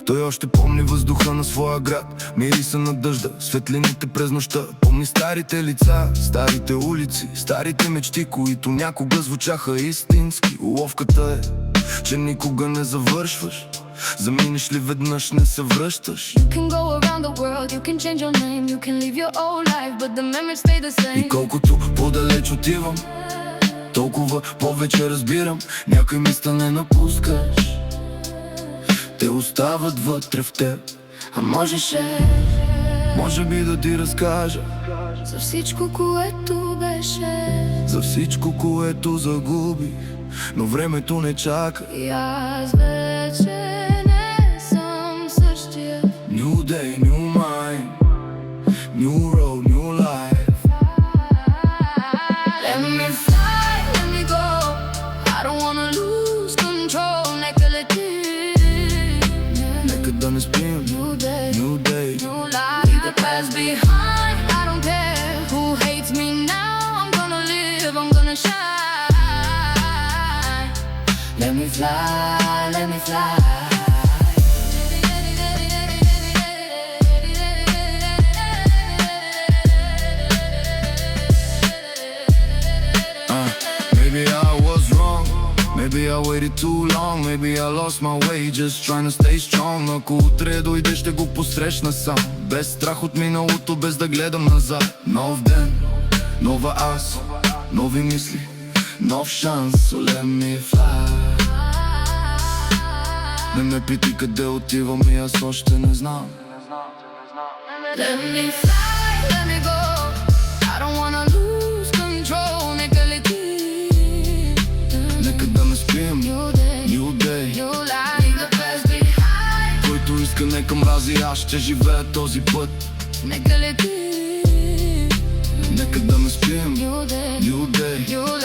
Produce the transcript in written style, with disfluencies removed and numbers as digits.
Той още помни въздуха на своя град, мириса на дъжда, светлините през нощта. Помни старите лица, старите улици, старите мечти, които някога звучаха истински. Уловката е, че никога не завършваш. Заминеш ли веднъж, не се връщаш. You can go around the world, you can change your name, you can live your old life, but the memories stay the same. И колкото по-далеч отивам, толкова повече разбирам. Някой места не напускаш, те остават вътре в теб. А можеше Може би да ти разкажа за всичко, което беше. за всичко, което загубих, но времето не чака. И аз вече не съм същия. New day, new mind, new road, new life. Let me fly, let me go, I don't wanna lose control. Нека летим, Нека да не спим. new day, New day, new life. Leave the past behind, I don't care who hates me now. I'm gonna live, I'm gonna shine. Let me fly, let me fly. Maybe I was wrong, maybe I waited too long, maybe I lost my way, just trying to stay strong. Ако утре дойде, ще го посрещна сам, без страх от миналото, без да гледам назад. Нов ден, нова аз, нови мисли, нов шанс. So let me fly. Не ме питай къде отивам и аз още не знам. Let me fly, let me go, I don't wanna lose control. Нека летим, Нека да не спим. new day, New day, new life. Leave the past behind. който иска нека мрази, аз ще живея този път. Нека летим, Нека да не спим. new day, New day, new